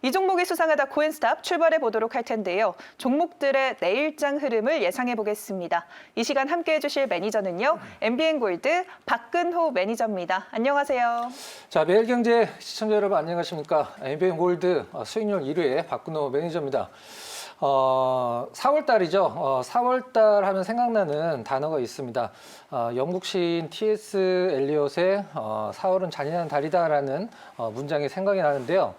이 종목이 수상하다 코인스탑 출발해 보도록 할 텐데요. 종목들의 내일장 흐름을 예상해 보겠습니다. 이 시간 함께해 주실 매니저는요. MBN골드 박근호 매니저입니다. 안녕하세요. 자, 매일경제 시청자 여러분 안녕하십니까? MBN골드 수익률 1위의 박근호 매니저입니다. 4월 달이죠. 4월 달 하면 생각나는 단어가 있습니다. 영국 시인 T.S. 엘리엇의 4월은 잔인한 달이다라는 문장이 생각이 나는데요.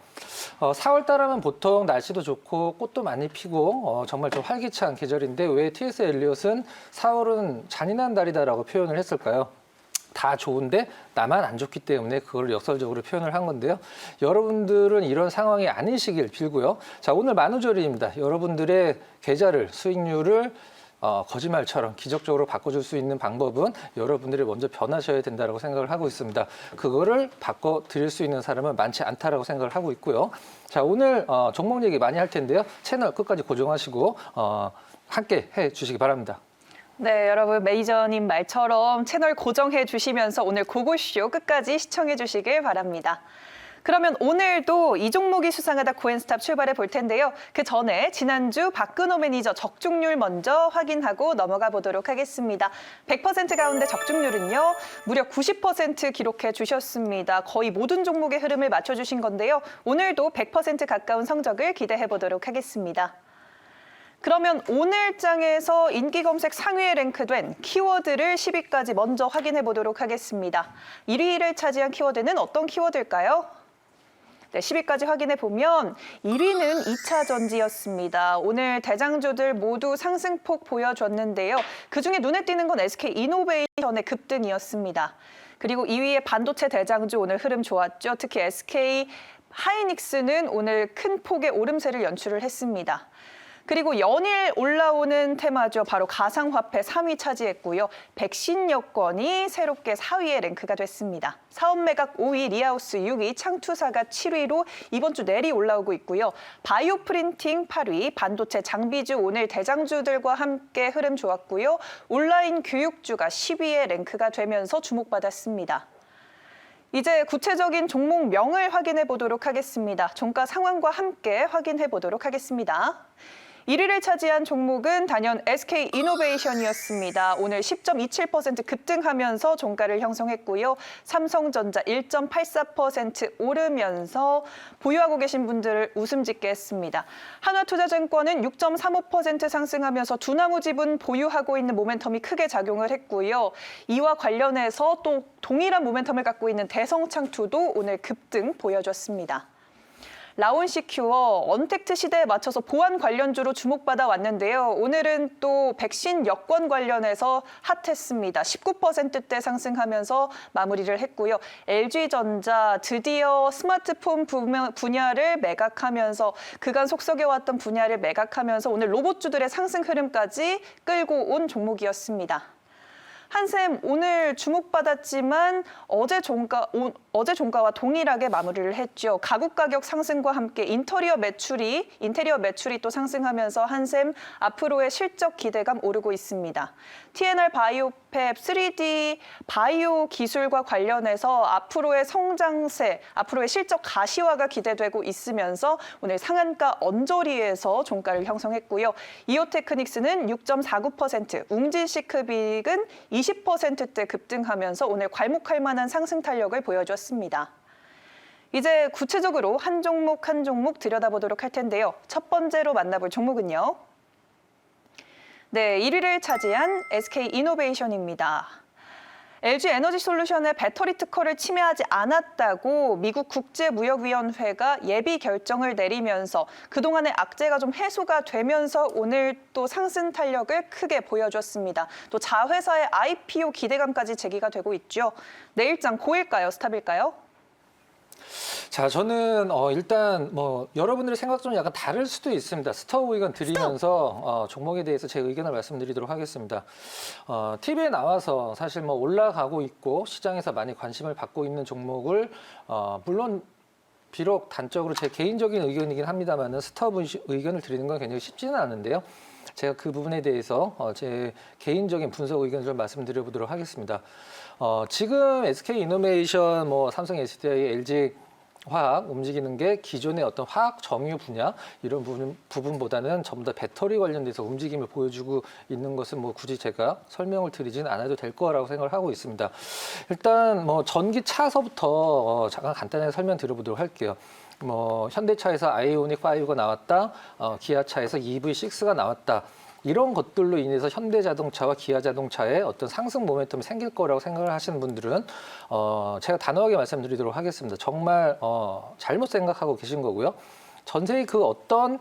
4월 달 하면 보통 날씨도 좋고 꽃도 많이 피고 정말 좀 활기찬 계절인데 왜 T.S. 엘리엇은 4월은 잔인한 달이다라고 표현을 했을까요? 다 좋은데 나만 안 좋기 때문에 그걸 역설적으로 표현을 한 건데요. 여러분들은 이런 상황이 아니시길 빌고요. 자, 오늘 만우절입니다. 여러분들의 계좌를, 수익률을 거짓말처럼 기적적으로 바꿔줄 수 있는 방법은 여러분들이 먼저 변하셔야 된다고 생각을 하고 있습니다. 그거를 바꿔드릴 수 있는 사람은 많지 않다라고 생각을 하고 있고요. 자, 오늘 종목 얘기 많이 할 텐데요. 채널 끝까지 고정하시고 함께 해주시기 바랍니다. 네, 여러분 매니저님 말처럼 채널 고정해 주시면서 오늘 고고쇼 끝까지 시청해 주시길 바랍니다. 그러면 오늘도 이 종목이 수상하다 코인스탑 출발해 볼 텐데요. 그 전에 지난주 박근호 매니저 적중률 먼저 확인하고 넘어가 보도록 하겠습니다. 100% 가운데 적중률은요. 무려 90% 기록해 주셨습니다. 거의 모든 종목의 흐름을 맞춰주신 건데요. 오늘도 100% 가까운 성적을 기대해 보도록 하겠습니다. 그러면 오늘 장에서 인기 검색 상위에 랭크된 키워드를 10위까지 먼저 확인해 보도록 하겠습니다. 1위를 차지한 키워드는 어떤 키워드일까요? 네, 10위까지 확인해 보면 1위는 2차 전지였습니다. 오늘 대장주들 모두 상승폭 보여줬는데요. 그중에 눈에 띄는 건 SK 이노베이션의 급등이었습니다. 그리고 2위의 반도체 대장주 오늘 흐름 좋았죠. 특히 SK 하이닉스는 오늘 큰 폭의 오름세를 연출을 했습니다. 그리고 연일 올라오는 테마죠. 바로 가상화폐 3위 차지했고요. 백신 여권이 새롭게 4위에 랭크가 됐습니다. 사업매각 5위, 리하우스 6위, 창투사가 7위로 이번 주 내리 올라오고 있고요. 바이오 프린팅 8위, 반도체 장비주 오늘 대장주들과 함께 흐름 좋았고요. 온라인 교육주가 10위에 랭크가 되면서 주목받았습니다. 이제 구체적인 종목명을 확인해 보도록 하겠습니다. 종가 상황과 함께 확인해 보도록 하겠습니다. 1위를 차지한 종목은 단연 SK 이노베이션이었습니다. 오늘 10.27% 급등하면서 종가를 형성했고요. 삼성전자 1.84% 오르면서 보유하고 계신 분들을 웃음 짓게 했습니다. 한화투자증권은 6.35% 상승하면서 두나무 지분 보유하고 있는 모멘텀이 크게 작용을 했고요. 이와 관련해서 또 동일한 모멘텀을 갖고 있는 대성창투도 오늘 급등 보여줬습니다. 라온시큐어, 언택트 시대에 맞춰서 보안 관련주로 주목받아 왔는데요. 오늘은 또 백신 여권 관련해서 핫했습니다. 19%대 상승하면서 마무리를 했고요. LG전자 드디어 스마트폰 분야를 매각하면서 그간 속썩여왔던 분야를 매각하면서 오늘 로봇주들의 상승 흐름까지 끌고 온 종목이었습니다. 한샘 오늘 주목받았지만 어제 종가와 동일하게 마무리를 했죠. 가구 가격 상승과 함께 인테리어 매출이 또 상승하면서 한샘 앞으로의 실적 기대감 오르고 있습니다. TNR 바이오팹 3D 바이오 기술과 관련해서 앞으로의 성장세, 앞으로의 실적 가시화가 기대되고 있으면서 오늘 상한가 언저리에서 종가를 형성했고요. 이오테크닉스는 6.49%, 웅진시크빅은 20%대 급등하면서 오늘 괄목할 만한 상승 탄력을 보여줬습니다. 이제 구체적으로 한 종목 한 종목 들여다보도록 할 텐데요. 첫 번째로 만나볼 종목은요. 네, 1위를 차지한 SK 이노베이션입니다. LG 에너지솔루션의 배터리 특허를 침해하지 않았다고 미국 국제무역위원회가 예비 결정을 내리면서 그동안의 악재가 좀 해소가 되면서 오늘 또 상승 탄력을 크게 보여줬습니다. 또 자회사의 IPO 기대감까지 제기가 되고 있죠. 내일장 고일까요? 스탑일까요? 자, 저는 일단 여러분들의 생각 좀 약간 다를 수도 있습니다. 스톱 의견 드리면서 종목에 대해서 제 의견을 말씀드리도록 하겠습니다. TV에 나와서 사실 올라가고 있고 시장에서 많이 관심을 받고 있는 종목을 물론 비록 단적으로 제 개인적인 의견이긴 합니다만 스톱 의견을 드리는 건 굉장히 쉽지는 않은데요. 제가 그 부분에 대해서 제 개인적인 분석 의견을 좀 말씀드려 보도록 하겠습니다. 지금 SK 이노베이션, 삼성 SDI, LG 화학 움직이는 게 기존의 어떤 화학 정유 분야 이런 부분보다는 전부 다 배터리 관련돼서 움직임을 보여주고 있는 것은 뭐 굳이 제가 설명을 드리지는 않아도 될 거라고 생각을 하고 있습니다. 일단 뭐 전기차서부터 잠깐 간단하게 설명드려보도록 할게요. 뭐 현대차에서 아이오닉 5가 나왔다, 기아차에서 EV6가 나왔다. 이런 것들로 인해서 현대자동차와 기아자동차의 어떤 상승 모멘텀이 생길 거라고 생각을 하시는 분들은 제가 단호하게 말씀드리도록 하겠습니다. 정말 잘못 생각하고 계신 거고요. 전 세계 그 어떤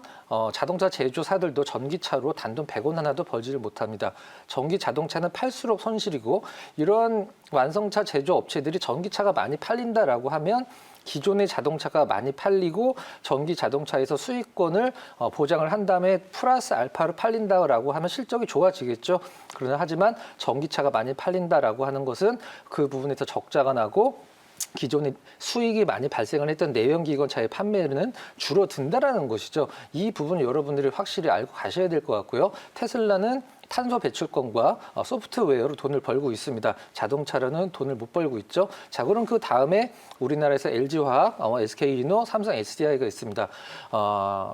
자동차 제조사들도 전기차로 단돈 100원 하나도 벌지를 못합니다. 전기 자동차는 팔수록 손실이고 이런 완성차 제조 업체들이 전기차가 많이 팔린다라고 하면 기존의 자동차가 많이 팔리고 전기 자동차에서 수익권을 보장을 한 다음에 플러스 알파로 팔린다라고 하면 실적이 좋아지겠죠. 그러나 하지만 전기차가 많이 팔린다라고 하는 것은 그 부분에서 적자가 나고 기존에 수익이 많이 발생을 했던 내연기관차의 판매는 줄어든다라는 것이죠. 이 부분 여러분들이 확실히 알고 가셔야 될 것 같고요. 테슬라는 탄소 배출권과 소프트웨어로 돈을 벌고 있습니다. 자동차로는 돈을 못 벌고 있죠. 자, 그럼 그 다음에 우리나라에서 LG화학, SK이노, 삼성 SDI가 있습니다.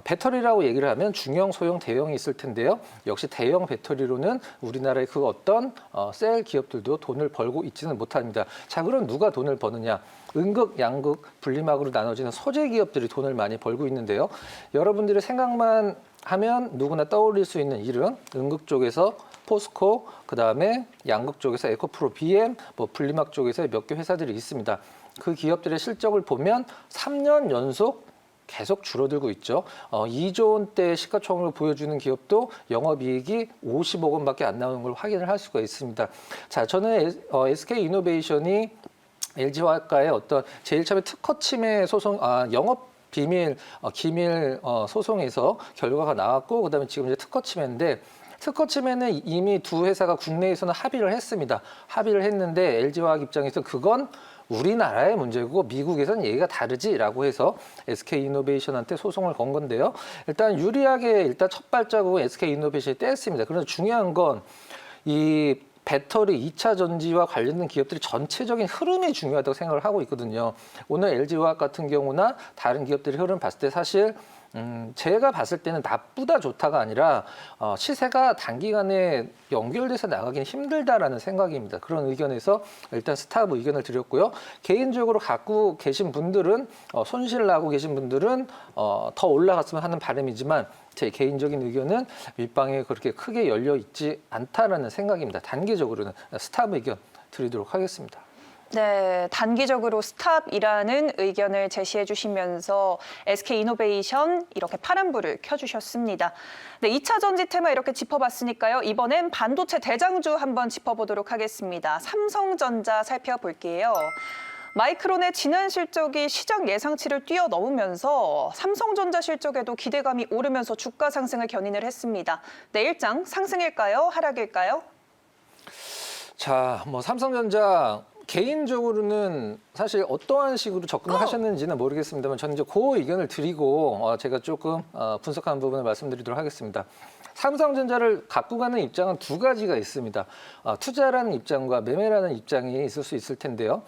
배터리라고 얘기를 하면 중형, 소형, 대형이 있을 텐데요. 역시 대형 배터리로는 우리나라의 그 어떤 셀 기업들도 돈을 벌고 있지는 못합니다. 자, 그럼 누가 돈을 버느냐? 음극, 양극, 분리막으로 나눠지는 소재 기업들이 돈을 많이 벌고 있는데요. 여러분들의 생각만 하면 누구나 떠올릴 수 있는 이름, 음극 쪽에서 포스코, 그 다음에 양극 쪽에서 에코프로, BM, 뭐 분리막 쪽에서 몇 개 회사들이 있습니다. 그 기업들의 실적을 보면 3년 연속 계속 줄어들고 있죠. 2조 원대 시가총액을 보여주는 기업도 영업이익이 50억 원밖에 안 나오는 걸 확인을 할 수가 있습니다. 자, 저는 SK이노베이션이 LG화학과의 어떤 제일 처음에 특허 침해 소송, 영업 기밀 소송에서 결과가 나왔고, 그다음에 지금 이제 특허 침해인데, 특허 침해는 이미 두 회사가 국내에서는 합의를 했습니다. 합의를 했는데 LG화학 입장에서 그건 우리나라의 문제고 미국에서는 얘기가 다르지라고 해서 SK이노베이션한테 소송을 건 건데요. 일단 유리하게 첫 발자국은 SK이노베이션이 뗐습니다. 그런데 중요한 건 이 배터리 2차 전지와 관련된 기업들이 전체적인 흐름이 중요하다고 생각을 하고 있거든요. 오늘 LG화학 같은 경우나 다른 기업들의 흐름 봤을 때 사실 제가 봤을 때는 나쁘다 좋다가 아니라 시세가 단기간에 연결돼서 나가기는 힘들다라는 생각입니다. 그런 의견에서 일단 스탑 의견을 드렸고요. 개인적으로 갖고 계신 분들은 손실 나고 계신 분들은 더 올라갔으면 하는 바람이지만 제 개인적인 의견은 윗방에 그렇게 크게 열려 있지 않다라는 생각입니다. 단기적으로는 스탑 의견 드리도록 하겠습니다. 네, 단기적으로 스탑이라는 의견을 제시해 주시면서 SK이노베이션 이렇게 파란불을 켜주셨습니다. 네, 2차 전지 테마 이렇게 짚어봤으니까요. 이번엔 반도체 대장주 한번 짚어보도록 하겠습니다. 삼성전자 살펴볼게요. 마이크론의 지난 실적이 시장 예상치를 뛰어넘으면서 삼성전자 실적에도 기대감이 오르면서 주가 상승을 견인을 했습니다. 내일장 상승일까요? 하락일까요? 자, 뭐 삼성전자 개인적으로는 사실 어떠한 식으로 접근을 하셨는지는 모르겠습니다만 저는 이제 그 의견을 드리고 제가 조금 분석한 부분을 말씀드리도록 하겠습니다. 삼성전자를 갖고 가는 입장은 두 가지가 있습니다. 투자라는 입장과 매매라는 입장이 있을 수 있을 텐데요.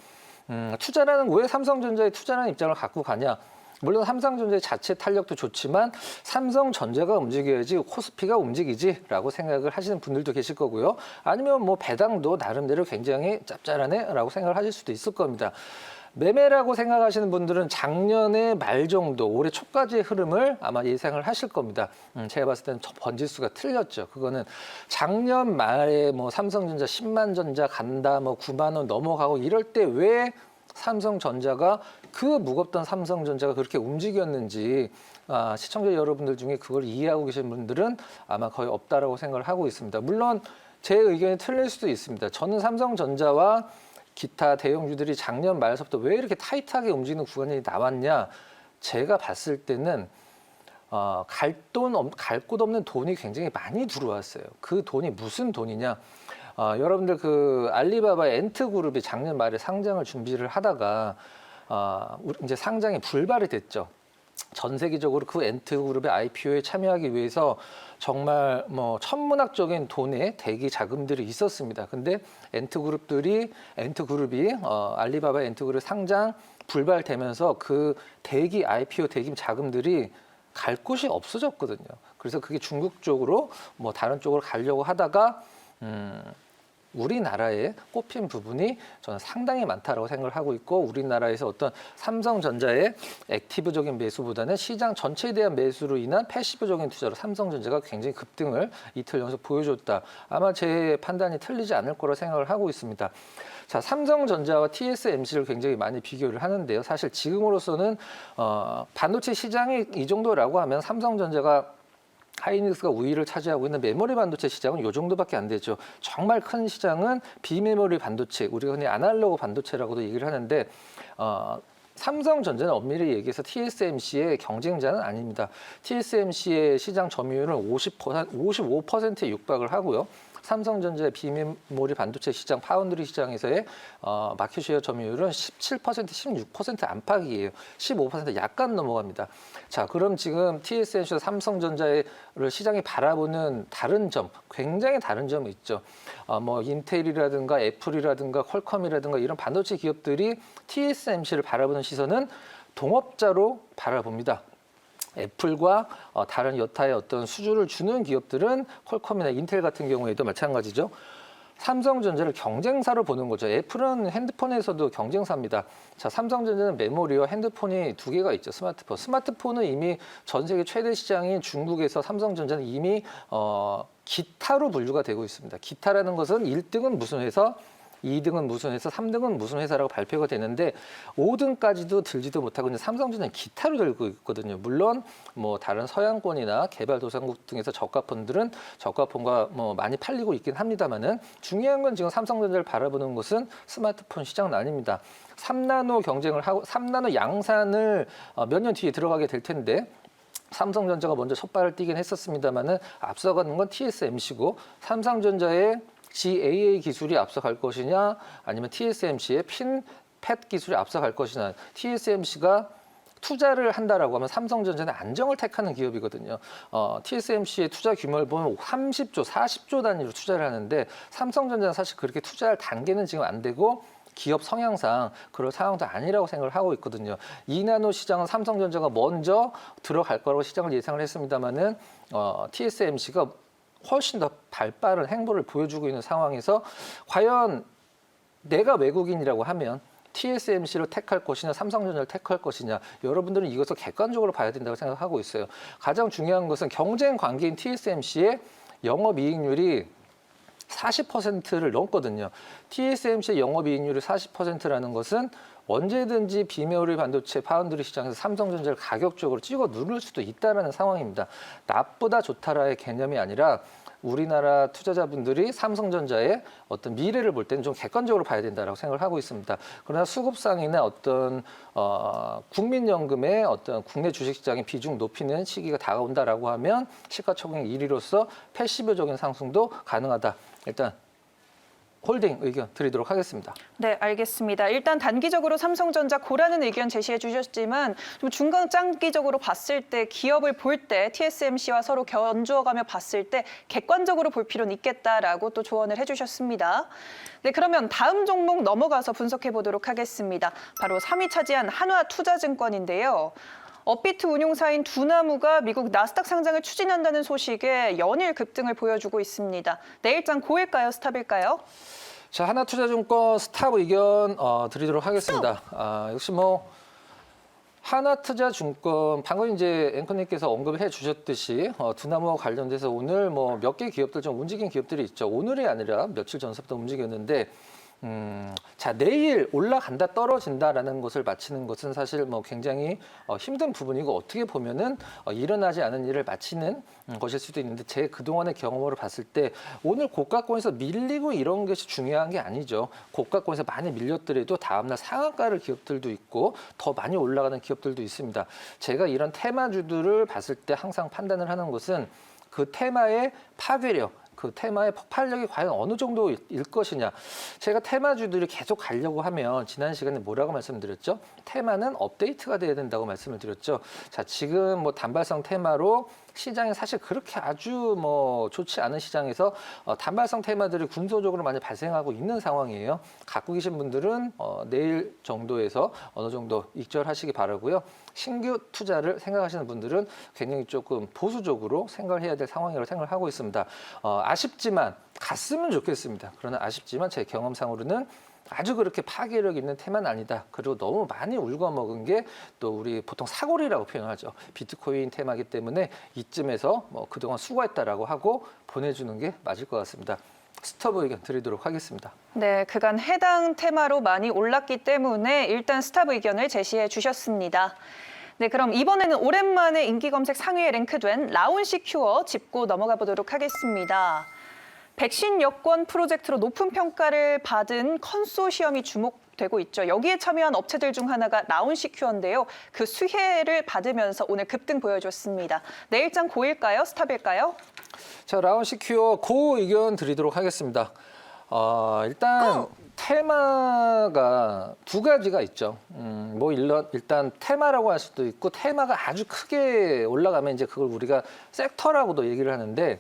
투자라는 왜 삼성전자에 투자라는 입장을 갖고 가냐? 물론 삼성전자의 자체 탄력도 좋지만 삼성전자가 움직여야지 코스피가 움직이지라고 생각을 하시는 분들도 계실 거고요. 아니면 뭐 배당도 나름대로 굉장히 짭짤하네라고 생각을 하실 수도 있을 겁니다. 매매라고 생각하시는 분들은 작년의 말 정도, 올해 초까지의 흐름을 아마 예상을 하실 겁니다. 제가 봤을 때는 번지수가 틀렸죠. 그거는 작년 말에 뭐 삼성전자 10만 전자 간다, 뭐 9만 원 넘어가고 이럴 때 왜 삼성전자가 그 무겁던 삼성전자가 그렇게 움직였는지 시청자 여러분들 중에 그걸 이해하고 계신 분들은 아마 거의 없다라고 생각을 하고 있습니다. 물론 제 의견이 틀릴 수도 있습니다. 저는 삼성전자와 기타 대형주들이 작년 말서부터 왜 이렇게 타이트하게 움직이는 구간이 나왔냐? 제가 봤을 때는 갈 곳 없는 돈이 굉장히 많이 들어왔어요. 그 돈이 무슨 돈이냐? 여러분들 그 알리바바의 엔트그룹이 작년 말에 상장을 준비를 하다가 이제 상장이 불발이 됐죠. 전 세계적으로 그 엔트그룹의 IPO에 참여하기 위해서 정말 뭐 천문학적인 돈의 대기 자금들이 있었습니다. 근데 엔트그룹이 알리바바 엔트그룹 상장 불발되면서 그 대기 IPO 대기 자금들이 갈 곳이 없어졌거든요. 그래서 그게 중국 쪽으로 뭐 다른 쪽으로 가려고 하다가 우리나라에 꼽힌 부분이 저는 상당히 많다라고 생각을 하고 있고, 우리나라에서 어떤 삼성전자의 액티브적인 매수보다는 시장 전체에 대한 매수로 인한 패시브적인 투자로 삼성전자가 굉장히 급등을 이틀 연속 보여줬다. 아마 제 판단이 틀리지 않을 거라 생각을 하고 있습니다. 자, 삼성전자와 TSMC를 굉장히 많이 비교를 하는데요. 사실 지금으로서는 반도체 시장이 이 정도라고 하면 삼성전자가 하이닉스가 우위를 차지하고 있는 메모리 반도체 시장은 이 정도밖에 안 되죠. 정말 큰 시장은 비메모리 반도체, 우리가 흔히 아날로그 반도체라고도 얘기를 하는데 삼성전자는 엄밀히 얘기해서 TSMC의 경쟁자는 아닙니다. TSMC의 시장 점유율은 55%에 육박을 하고요. 삼성전자의 비메모리 반도체 시장, 파운드리 시장에서의 마켓쉐어 점유율은 17%, 16% 안팎이에요. 15% 약간 넘어갑니다. 자, 그럼 지금 TSMC와 삼성전자를 시장이 바라보는 다른 점, 굉장히 다른 점이 있죠. 뭐 인텔이라든가 애플이라든가 퀄컴이라든가 이런 반도체 기업들이 TSMC를 바라보는 시선은 동업자로 바라봅니다. 애플과 다른 여타의 어떤 수주를 주는 기업들은 퀄컴이나 인텔 같은 경우에도 마찬가지죠. 삼성전자를 경쟁사로 보는 거죠. 애플은 핸드폰에서도 경쟁사입니다. 자, 삼성전자는 메모리와 핸드폰이 두 개가 있죠. 스마트폰은 이미 전 세계 최대 시장인 중국에서 삼성전자는 이미 기타로 분류가 되고 있습니다. 기타라는 것은 1등은 무슨 회사, 2등은 무슨 회사, 3등은 무슨 회사라고 발표가 되는데 5등까지도 들지도 못하고 있는 삼성전자는 기타로 들고 있거든요. 물론 뭐 다른 서양권이나 개발도상국 등에서 저가폰들은 저가폰과 뭐 많이 팔리고 있긴 합니다만은 중요한 건 지금 삼성전자를 바라보는 것은 스마트폰 시장은 아닙니다. 3나노 경쟁을 하고 3나노 양산을 몇 년 뒤에 들어가게 될 텐데 삼성전자가 먼저 첫 발을 띄긴 했었습니다만은 앞서가는 건 TSMC고 삼성전자의 GAA 기술이 앞서갈 것이냐 아니면 TSMC의 핀팻 기술이 앞서갈 것이냐. TSMC가 투자를 한다라고 하면 삼성전자는 안정을 택하는 기업이거든요. TSMC의 투자 규모를 보면 30조, 40조 단위로 투자를 하는데 삼성전자는 사실 그렇게 투자할 단계는 지금 안 되고 기업 성향상 그럴 상황도 아니라고 생각을 하고 있거든요. 2나노 시장은 삼성전자가 먼저 들어갈 거라고 시장을 예상을 했습니다만은 TSMC가 훨씬 더 발빠른 행보를 보여주고 있는 상황에서 과연 내가 외국인이라고 하면 TSMC를 택할 것이냐 삼성전자를 택할 것이냐, 여러분들은 이것을 객관적으로 봐야 된다고 생각하고 있어요. 가장 중요한 것은 경쟁 관계인 TSMC의 영업이익률이 40%를 넘거든요. TSMC의 영업이익률이 40%라는 것은 언제든지 비메모리 반도체 파운드리 시장에서 삼성전자를 가격적으로 찍어 누를 수도 있다는 상황입니다. 나쁘다 좋다라의 개념이 아니라 우리나라 투자자분들이 삼성전자의 어떤 미래를 볼 때는 좀 객관적으로 봐야 된다고 생각을 하고 있습니다. 그러나 수급상이나 어떤 국민연금의 어떤 국내 주식시장의 비중 높이는 시기가 다가온다라고 하면 시가총액 1위로서 패시브적인 상승도 가능하다. 일단 홀딩 의견 드리도록 하겠습니다. 네, 알겠습니다. 일단 단기적으로 삼성전자 고라는 의견 제시해 주셨지만 좀 중간 장기적으로 봤을 때 기업을 볼 때 TSMC와 서로 견주어가며 봤을 때 객관적으로 볼 필요는 있겠다라고 또 조언을 해주셨습니다. 네, 그러면 다음 종목 넘어가서 분석해 보도록 하겠습니다. 바로 3위 차지한 한화투자증권인데요. 업비트 운용사인 두나무가 미국 나스닥 상장을 추진한다는 소식에 연일 급등을 보여주고 있습니다. 내일장 고일까요, 스탑일까요? 자, 하나투자증권 스탑 의견 드리도록 하겠습니다. 역시 뭐 하나투자증권 방금 이제 앵커님께서 언급해 주셨듯이 두나무와 관련돼서 오늘 뭐 몇 개 기업들 좀 움직인 기업들이 있죠. 오늘이 아니라 며칠 전서부터 움직였는데. 자, 내일 올라간다 떨어진다라는 것을 맞히는 것은 사실 뭐 굉장히 힘든 부분이고 어떻게 보면은 일어나지 않은 일을 맞히는 것일 수도 있는데 제 그동안의 경험으로 봤을 때 오늘 고가권에서 밀리고 이런 것이 중요한 게 아니죠. 고가권에서 많이 밀렸더라도 다음날 상한가를 기업들도 있고 더 많이 올라가는 기업들도 있습니다. 제가 이런 테마주들을 봤을 때 항상 판단을 하는 것은 그 테마의 파괴력, 그 테마의 폭발력이 과연 어느 정도일 것이냐. 제가 테마주들이 계속 가려고 하면 지난 시간에 뭐라고 말씀드렸죠? 테마는 업데이트가 돼야 된다고 말씀을 드렸죠. 자, 지금 뭐 단발성 테마로 시장이 사실 그렇게 아주 뭐 좋지 않은 시장에서 단발성 테마들이 군소적으로 많이 발생하고 있는 상황이에요. 갖고 계신 분들은 내일 정도에서 어느 정도 익절하시기 바라고요. 신규 투자를 생각하시는 분들은 굉장히 조금 보수적으로 생각을 해야 될 상황이라고 생각을 하고 있습니다. 아쉽지만 갔으면 좋겠습니다. 그러나 아쉽지만 제 경험상으로는 아주 그렇게 파괴력 있는 테마는 아니다. 그리고 너무 많이 울거먹은 게 또 우리 보통 사골이라고 표현하죠. 비트코인 테마이기 때문에 이쯤에서 뭐 그동안 수고했다라고 하고 보내주는 게 맞을 것 같습니다. 스톱 의견 드리도록 하겠습니다. 네, 그간 해당 테마로 많이 올랐기 때문에 일단 스탑 의견을 제시해 주셨습니다. 네, 그럼 이번에는 오랜만에 인기 검색 상위에 랭크된 라운시큐어 짚고 넘어가 보도록 하겠습니다. 백신 여권 프로젝트로 높은 평가를 받은 컨소시엄이 주목되고 있죠. 여기에 참여한 업체들 중 하나가 라운시큐어인데요. 그 수혜를 받으면서 오늘 급등 보여줬습니다. 내일장 고일까요? 스탑일까요? 자, 라운시큐어 고 의견 드리도록 하겠습니다. 일단 테마가 두 가지가 있죠. 일단 테마라고 할 수도 있고 테마가 아주 크게 올라가면 이제 그걸 우리가 섹터라고도 얘기를 하는데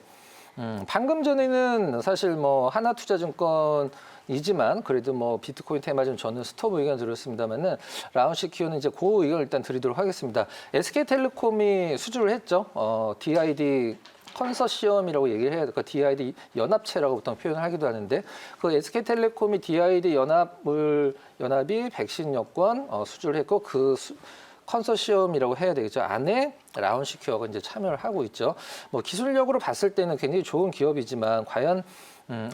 방금 전에는 사실 뭐 하나투자증권이지만 그래도 뭐 비트코인 테마 좀 저는 스톱 의견 드렸습니다만은 라운시큐어는 이제 고 의견 일단 드리도록 하겠습니다. SK텔레콤이 수주를 했죠. DID 컨소시엄이라고 얘기를 해야 될까? DID 연합체라고 보통 표현을 하기도 하는데 그 SK텔레콤이 DID 연합이 백신 여권 수주를 했고 컨소시엄이라고 해야 되겠죠. 안에 라운시큐어가 이제 참여를 하고 있죠. 뭐 기술력으로 봤을 때는 굉장히 좋은 기업이지만 과연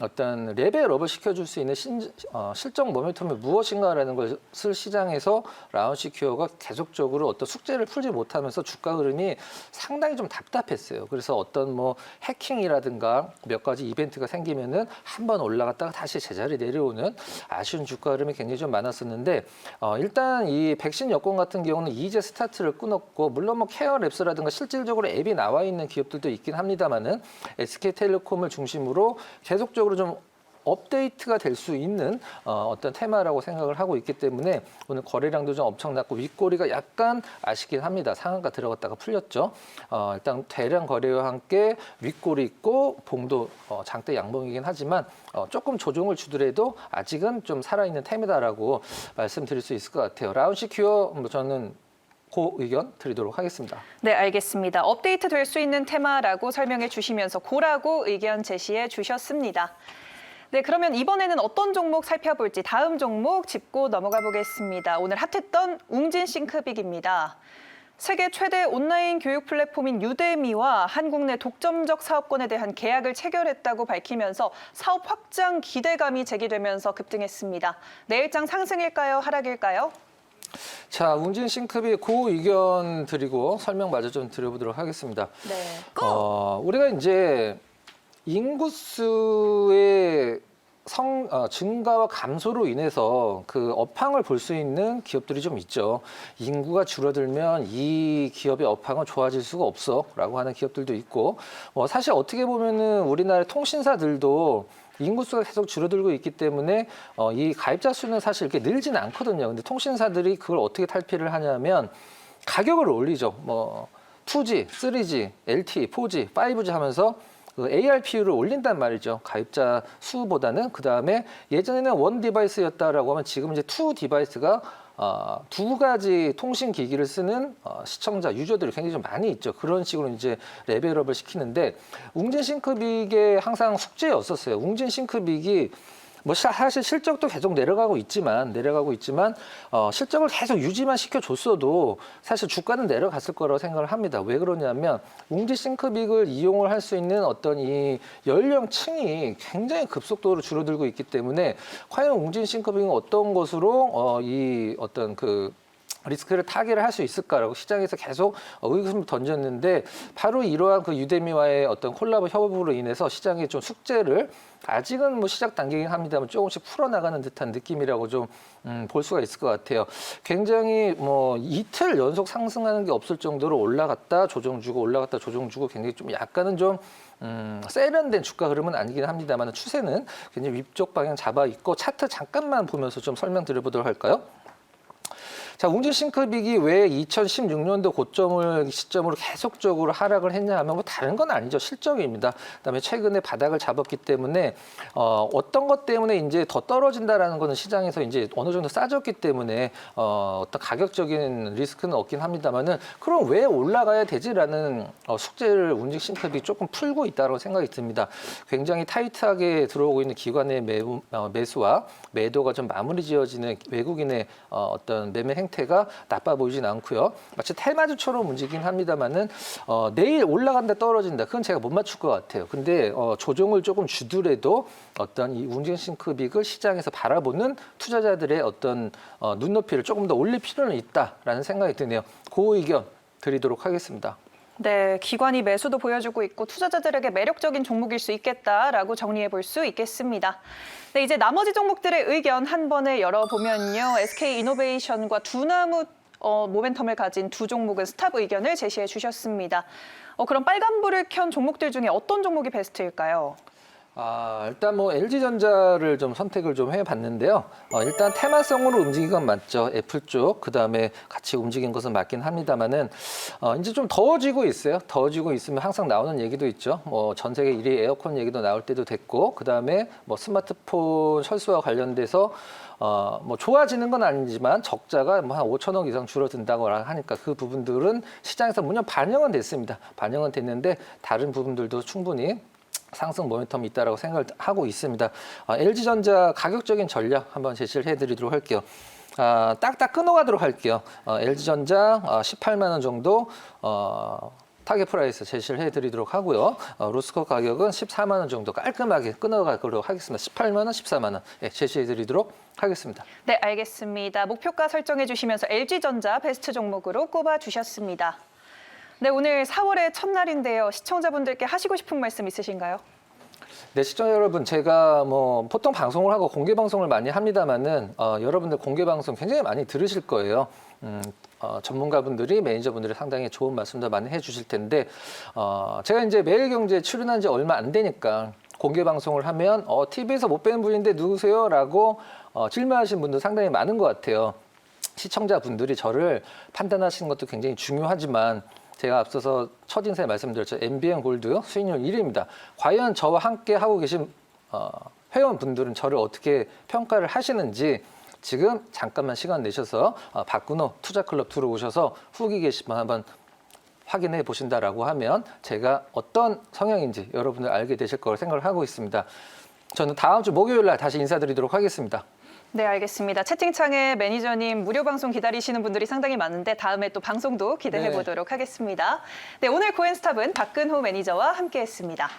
어떤 레벨업을 시켜줄 수 있는 실적 모멘텀이 무엇인가라는 것을 시장에서 라운시큐어가 계속적으로 어떤 숙제를 풀지 못하면서 주가 흐름이 상당히 좀 답답했어요. 그래서 어떤 뭐 해킹이라든가 몇 가지 이벤트가 생기면은 한번 올라갔다가 다시 제자리 내려오는 아쉬운 주가 흐름이 굉장히 좀 많았었는데 일단 이 백신 여권 같은 경우는 이제 스타트를 끊었고 물론 뭐 케어랩스라든가 실질적으로 앱이 나와 있는 기업들도 있긴 합니다만은 SK텔레콤을 중심으로 계속적으로 좀 업데이트가 될 수 있는 어떤 테마라고 생각을 하고 있기 때문에 오늘 거래량도 좀 엄청났고 윗꼬리가 약간 아쉽긴 합니다. 상한가 들어갔다가 풀렸죠. 일단 대량 거래와 함께 윗꼬리 있고 봉도 장대 양봉이긴 하지만 조금 조정을 주더라도 아직은 좀 살아있는 테마다라고 말씀드릴 수 있을 것 같아요. 라운시큐어 저는 고 의견 드리도록 하겠습니다. 네, 알겠습니다. 업데이트 될 수 있는 테마라고 설명해 주시면서 고라고 의견 제시해 주셨습니다. 네, 그러면 이번에는 어떤 종목 살펴볼지 다음 종목 짚고 넘어가 보겠습니다. 오늘 핫했던 웅진싱크빅입니다. 세계 최대 온라인 교육 플랫폼인 유데미와 한국 내 독점적 사업권에 대한 계약을 체결했다고 밝히면서 사업 확장 기대감이 제기되면서 급등했습니다. 내일장 상승일까요? 하락일까요? 자, 웅진싱크빅 고 의견 드리고 설명 마저 좀 드려보도록 하겠습니다. 네. 우리가 이제 인구수의 증가와 감소로 인해서 그 업황을 볼 수 있는 기업들이 좀 있죠. 인구가 줄어들면 이 기업의 업황은 좋아질 수가 없어라고 하는 기업들도 있고, 사실 어떻게 보면은 우리나라 통신사들도 인구수가 계속 줄어들고 있기 때문에 이 가입자 수는 사실 이렇게 늘지는 않거든요. 근데 통신사들이 그걸 어떻게 탈피를 하냐면 가격을 올리죠. 2G, 3G, LTE, 4G, 5G 하면서 그 ARPU를 올린단 말이죠. 가입자 수보다는. 그다음에 예전에는 원 디바이스였다라고 하면 지금 이제 투 디바이스가 두 가지 통신 기기를 쓰는 시청자, 유저들이 굉장히 좀 많이 있죠. 그런 식으로 이제 레벨업을 시키는데 웅진싱크빅의 항상 숙제였었어요. 웅진싱크빅이 사실 실적도 계속 내려가고 있지만 실적을 계속 유지만 시켜줬어도 사실 주가는 내려갔을 거라고 생각을 합니다. 왜 그러냐면 웅진싱크빅을 이용을 할 수 있는 어떤 이 연령층이 굉장히 급속도로 줄어들고 있기 때문에 과연 웅진싱크빅은 어떤 것으로 이 어떤 그 리스크를 타개를 할 수 있을까라고 시장에서 계속 의구심을 던졌는데 바로 이러한 그 유데미와의 어떤 콜라보 협업으로 인해서 시장에 좀 숙제를 아직은 시작 단계이긴 합니다만 조금씩 풀어나가는 듯한 느낌이라고 좀 볼 수가 있을 것 같아요. 굉장히 이틀 연속 상승하는 게 없을 정도로 올라갔다 조정 주고 올라갔다 조정 주고 굉장히 좀 약간은 좀 세련된 주가 흐름은 아니긴 합니다만 추세는 굉장히 위쪽 방향 잡아 있고 차트 잠깐만 보면서 좀 설명드려보도록 할까요? 자, 웅진 싱크빅이 왜 2016년도 고점을 시점으로 계속적으로 하락을 했냐 하면 뭐 다른 건 아니죠. 실적입니다. 그다음에 최근에 바닥을 잡았기 때문에 어떤 것 때문에 이제 더 떨어진다라는 거는 시장에서 이제 어느 정도 싸졌기 때문에 어떤 가격적인 리스크는 없긴 합니다만은 그럼 왜 올라가야 되지라는 숙제를 웅진 싱크빅이 조금 풀고 있다고 생각이 듭니다. 굉장히 타이트하게 들어오고 있는 기관의 매수와 매도가 좀 마무리 지어지는 외국인의 어떤 매매 행태가 나빠 보이진 않고요. 마치 테마주처럼 움직이긴 합니다만은 내일 올라간다 떨어진다 그건 제가 못 맞출 것 같아요. 근데 조정을 조금 주더라도 어떤 이 웅진 싱크빅을 시장에서 바라보는 투자자들의 어떤 눈높이를 조금 더 올릴 필요는 있다라는 생각이 드네요. 그 의견 드리도록 하겠습니다. 네, 기관이 매수도 보여주고 있고 투자자들에게 매력적인 종목일 수 있겠다라고 정리해 볼 수 있겠습니다. 네, 이제 나머지 종목들의 의견 한 번에 열어보면요. SK이노베이션과 두나무 모멘텀을 가진 두 종목은 스탑 의견을 제시해 주셨습니다. 그럼 빨간불을 켠 종목들 중에 어떤 종목이 베스트일까요? 일단 뭐 LG전자를 좀 선택을 좀 해봤는데요. 일단 테마성으로 움직인 건 맞죠. 애플 쪽, 그 다음에 같이 움직인 것은 맞긴 합니다만은 이제 좀 더워지고 있어요. 더워지고 있으면 항상 나오는 얘기도 있죠. 뭐 전 세계 1위 에어컨 얘기도 나올 때도 됐고, 그 다음에 뭐 스마트폰 철수와 관련돼서 뭐 좋아지는 건 아니지만 적자가 뭐 한 5천억 이상 줄어든다고 하니까 그 부분들은 시장에서 물론 반영은 됐습니다. 반영은 됐는데 다른 부분들도 충분히 상승 모멘텀이 있다라고 생각을 하고 있습니다. LG전자 가격적인 전략 한번 제시를 해드리도록 할게요. 딱딱 끊어가도록 할게요. LG전자 18만 원 정도 타겟 프라이스 제시를 해드리도록 하고요. 로스코 가격은 14만 원 정도 깔끔하게 끊어가도록 하겠습니다. 18만 원, 14만 원 제시해드리도록 하겠습니다. 네, 알겠습니다. 목표가 설정해 주시면서 LG전자 베스트 종목으로 꼽아 주셨습니다. 네, 오늘 4월의 첫날인데요. 시청자분들께 하시고 싶은 말씀 있으신가요? 네, 시청자 여러분, 제가 뭐 보통 방송을 하고 공개 방송을 많이 합니다만은 여러분들 공개 방송 굉장히 많이 들으실 거예요. 전문가분들이 매니저분들이 상당히 좋은 말씀도 많이 해주실 텐데 제가 이제 매일경제에 출연한 지 얼마 안 되니까 공개 방송을 하면 TV에서 못 뵌 분인데 누구세요? 라고 질문하시는 분들 상당히 많은 것 같아요. 시청자분들이 저를 판단하시는 것도 굉장히 중요하지만 제가 앞서서 첫 인사에 말씀드렸죠. MBN 골드 수익률 1위입니다. 과연 저와 함께 하고 계신 회원분들은 저를 어떻게 평가를 하시는지 지금 잠깐만 시간 내셔서 박근호 투자클럽 들어오셔서 후기 게시판 한번 확인해 보신다라고 하면 제가 어떤 성향인지 여러분들 알게 되실 거라고 생각을 하고 있습니다. 저는 다음 주 목요일 날 다시 인사드리도록 하겠습니다. 네, 알겠습니다. 채팅창에 매니저님 무료 방송 기다리시는 분들이 상당히 많은데 다음에 또 방송도 기대해 보도록 하겠습니다. 네, 오늘 코엔스탑은 박근호 매니저와 함께했습니다.